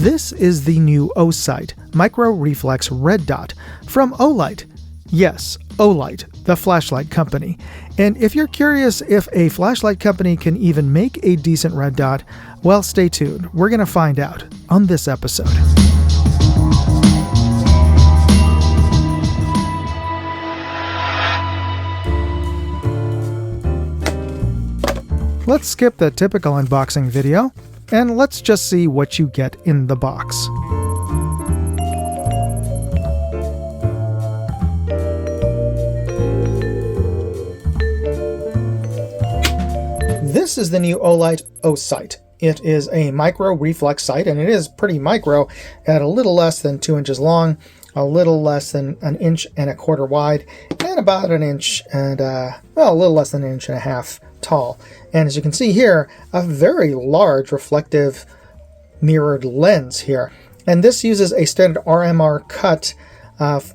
This is the new OSight Micro Reflex Red Dot from OLight. Yes, OLight, the flashlight company. And if you're curious if a flashlight company can even make a decent red dot, well, stay tuned. We're going to find out on this episode. Let's skip the typical unboxing video, and let's just see what you get in the box. This is the new OLight OSight. It is a micro reflex sight, and it is pretty micro at a little less than 2 inches long, a little less than 1.25 inches wide, and about 1 inch and, a little less than 1.5 inches tall. And as you can see here, a very large reflective mirrored lens here. And this uses a standard RMR cut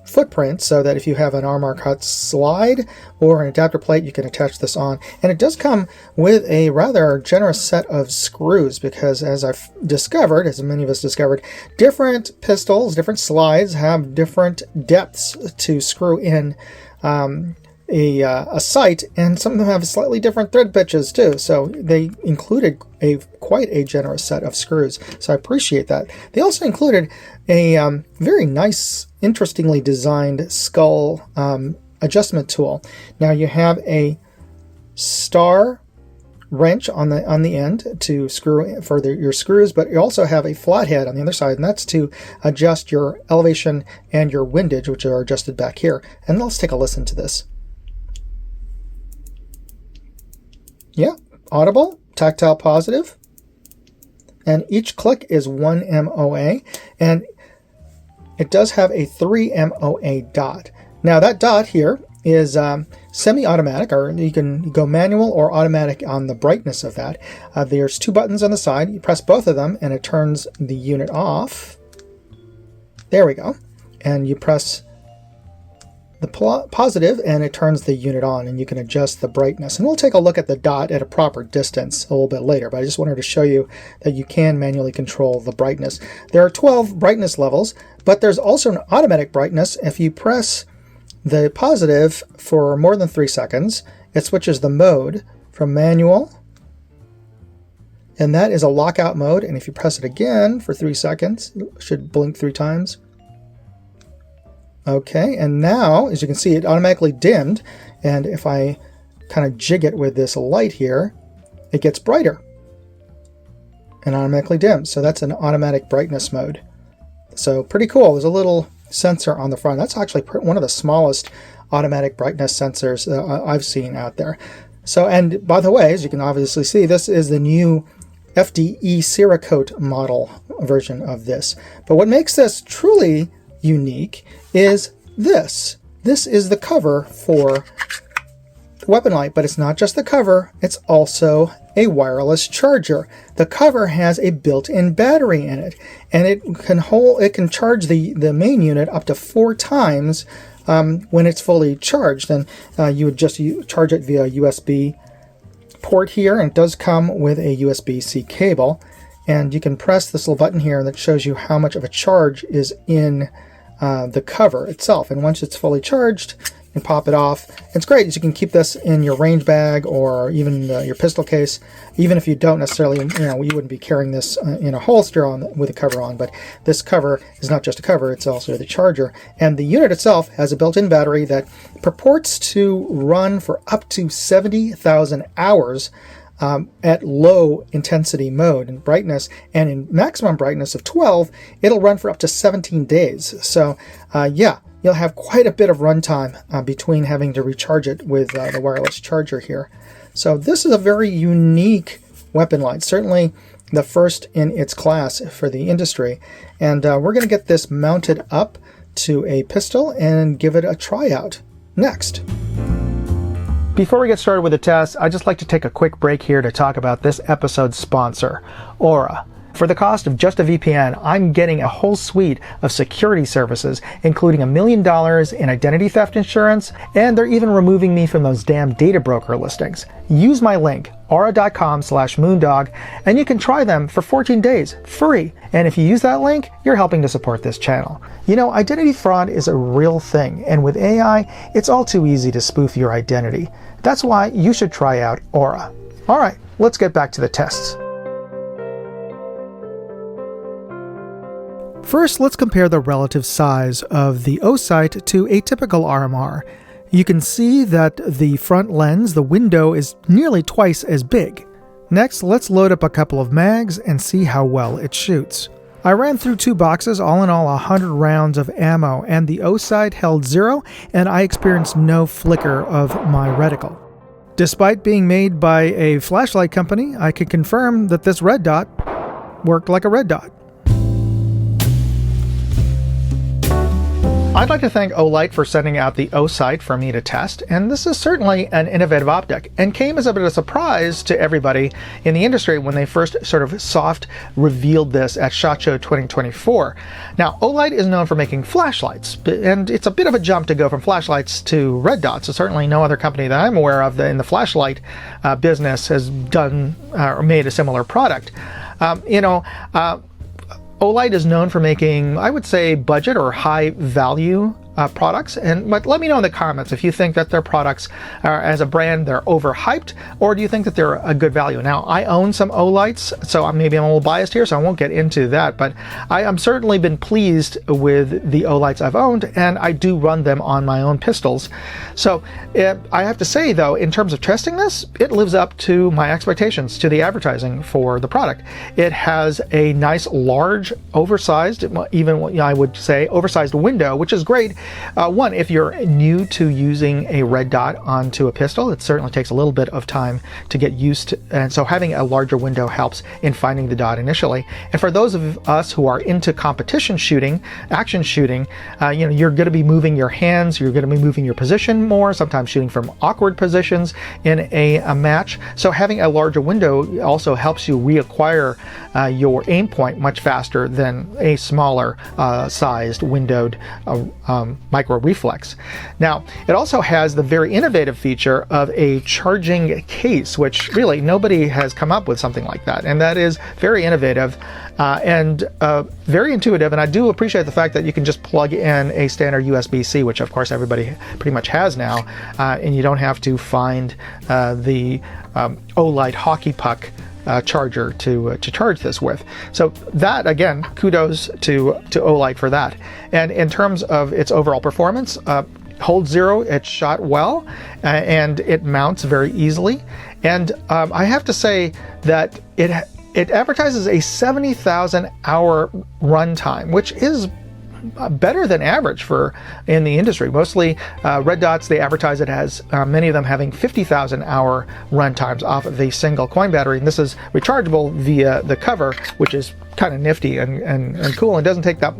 footprint, so that if you have an RMR cut slide or an adapter plate, you can attach this on. And it does come with a rather generous set of screws, because as I've discovered, as many of us discovered, different pistols, different slides have different depths to screw in a sight, and some of them have slightly different thread pitches too, so they included quite a generous set of screws, so I appreciate that. They also included a very nice, interestingly designed skull adjustment tool. Now you have a star wrench on the end to screw further your screws, but you also have a flathead on the other side, and that's to adjust your elevation and your windage, which are adjusted back here. And let's take a listen to this. Yeah, audible, tactile positive, and each click is 1 MOA, and it does have a 3 MOA dot. Now that dot here is semi-automatic, or you can go manual or automatic on the brightness of that. There's 2 buttons on the side. You press both of them and it turns the unit off. There we go. And you press the positive and it turns the unit on, and you can adjust the brightness. And we'll take a look at the dot at a proper distance a little bit later, but I just wanted to show you that you can manually control the brightness. There are 12 brightness levels, but there's also an automatic brightness. If you press the positive for more than 3 seconds, it switches the mode from manual, and that is a lockout mode. And if you press it again for 3 seconds, it should blink 3 times. Okay, and now, as you can see, it automatically dimmed, and if I kind of jig it with this light here, it gets brighter and automatically dims. So that's an automatic brightness mode. So pretty cool. There's a little sensor on the front. That's actually one of the smallest automatic brightness sensors I've seen out there. So, and by the way, as you can obviously see, this is the new FDE Cerakote model version of this. But what makes this truly unique is this. This is the cover for the weapon light, but it's not just the cover, it's also a wireless charger. The cover has a built-in battery in it, and it can charge the main unit up to 4 times when it's fully charged. And you would just charge it via USB port here, and it does come with a USB-C cable. And you can press this little button here that shows you how much of a charge is in the cover itself, and once it's fully charged, you can pop it off. It's great, as you can keep this in your range bag or even your pistol case, even if you don't necessarily, you wouldn't be carrying this in a holster with a cover on. But this cover is not just a cover, it's also the charger, and the unit itself has a built-in battery that purports to run for up to 70,000 hours at low intensity mode and brightness, and in maximum brightness of 12, it'll run for up to 17 days. So yeah, you'll have quite a bit of runtime between having to recharge it with the wireless charger here. So this is a very unique weapon light, certainly the first in its class for the industry. And we're going to get this mounted up to a pistol and give it a tryout next. Before we get started with the test, I'd just like to take a quick break here to talk about this episode's sponsor, Aura. For the cost of just a VPN, I'm getting a whole suite of security services, including $1 million in identity theft insurance, and they're even removing me from those damn data broker listings. Use my link, aura.com/moondog, and you can try them for 14 days, free. And if you use that link, you're helping to support this channel. You know, identity fraud is a real thing, and with AI, it's all too easy to spoof your identity. That's why you should try out Aura. All right, let's get back to the tests. First, let's compare the relative size of the OSight to a typical RMR. You can see that the front lens, the window, is nearly twice as big. Next, let's load up a couple of mags and see how well it shoots. I ran through 2 boxes, all in all 100 rounds of ammo, and the OSight held 0, and I experienced no flicker of my reticle. Despite being made by a flashlight company, I can confirm that this red dot worked like a red dot. I'd like to thank OSight for sending out the OSight for me to test, and this is certainly an innovative optic, and came as a bit of a surprise to everybody in the industry when they first sort of soft revealed this at SHOT Show 2024. Now, OSight is known for making flashlights, and it's a bit of a jump to go from flashlights to red dots. So certainly no other company that I'm aware of in the flashlight business has done or made a similar product. OSight is known for making, I would say, budget or high value products, but let me know in the comments if you think that their products are, as a brand, they're overhyped, or do you think that they're a good value. Now, I own some OSights, so maybe I'm a little biased here, so I won't get into that, but I'm certainly been pleased with the OSights I've owned, and I do run them on my own pistols. So I have to say, though, in terms of testing this, it lives up to my expectations, to the advertising for the product. It has a nice, large, oversized, even I would say, oversized window, which is great. One, if you're new to using a red dot onto a pistol, it certainly takes a little bit of time to get used to, and so having a larger window helps in finding the dot initially. And for those of us who are into competition shooting, action shooting, you're going to be moving your hands, you're going to be moving your position more, sometimes shooting from awkward positions in a match. So having a larger window also helps you reacquire your aim point much faster than a smaller sized windowed micro reflex. Now, it also has the very innovative feature of a charging case, which really nobody has come up with something like that, and that is very innovative and very intuitive. And I do appreciate the fact that you can just plug in a standard USB-C, which of course everybody pretty much has now, and you don't have to find the OSight hockey puck charger to charge this with. So that, again, kudos to OSight for that. And in terms of its overall performance, holds 0, it shot well, and it mounts very easily. And I have to say that it advertises a 70,000 hour runtime, which is better than average for in the industry. Mostly red dots, they advertise it as many of them having 50,000 hour run times off of a single coin battery, and this is rechargeable via the cover, which is kind of nifty and cool, and doesn't take that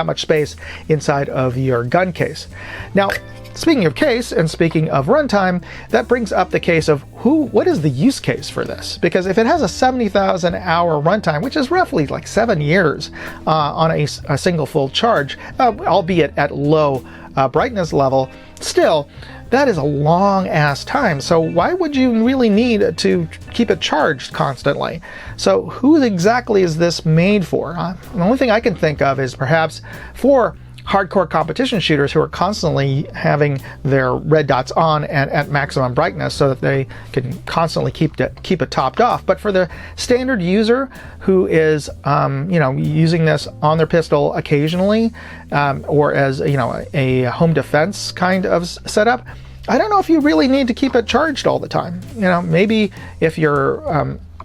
much space inside of your gun case. Now, speaking of case and speaking of runtime, that brings up the case of what is the use case for this? Because if it has a 70,000 hour runtime, which is roughly like 7 years on a single full charge, albeit at low brightness level, still, that is a long ass time. So why would you really need to keep it charged constantly? So who exactly is this made for? The only thing I can think of is perhaps for hardcore competition shooters who are constantly having their red dots on at maximum brightness so that they can constantly keep it topped off. But for the standard user who is using this on their pistol occasionally, or as a home defense kind of setup, I don't know if you really need to keep it charged all the time. Maybe if you're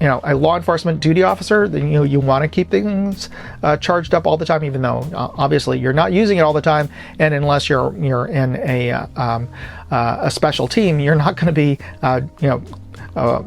a law enforcement duty officer, then you want to keep things charged up all the time, even though obviously you're not using it all the time, and unless you're in a special team, you're not going to be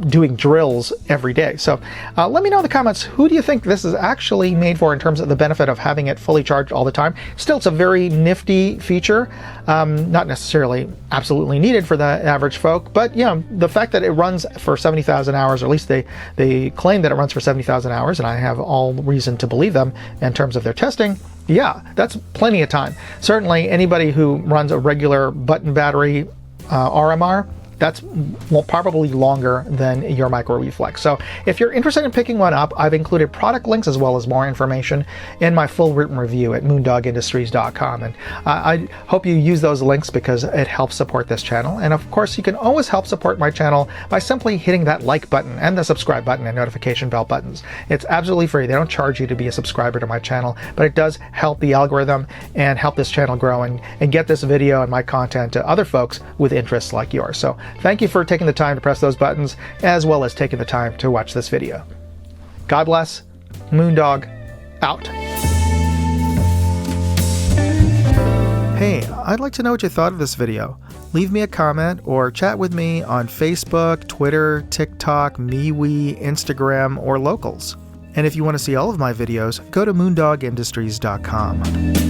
doing drills every day. So let me know in the comments, who do you think this is actually made for in terms of the benefit of having it fully charged all the time? Still, it's a very nifty feature, not necessarily absolutely needed for the average folk, but the fact that it runs for 70,000 hours, or at least they claim that it runs for 70,000 hours, and I have all reason to believe them in terms of their testing. Yeah, that's plenty of time. Certainly anybody who runs a regular button battery RMR, that's probably longer than your micro reflex. So if you're interested in picking one up, I've included product links as well as more information in my full written review at moondogindustries.com. And I hope you use those links because it helps support this channel. And of course, you can always help support my channel by simply hitting that like button and the subscribe button and notification bell buttons. It's absolutely free. They don't charge you to be a subscriber to my channel, but it does help the algorithm and help this channel grow and get this video and my content to other folks with interests like yours. So thank you for taking the time to press those buttons, as well as taking the time to watch this video. God bless. Moondog out. Hey, I'd like to know what you thought of this video. Leave me a comment or chat with me on Facebook, Twitter, TikTok, MeWe, Instagram, or Locals. And if you want to see all of my videos, go to moondogindustries.com.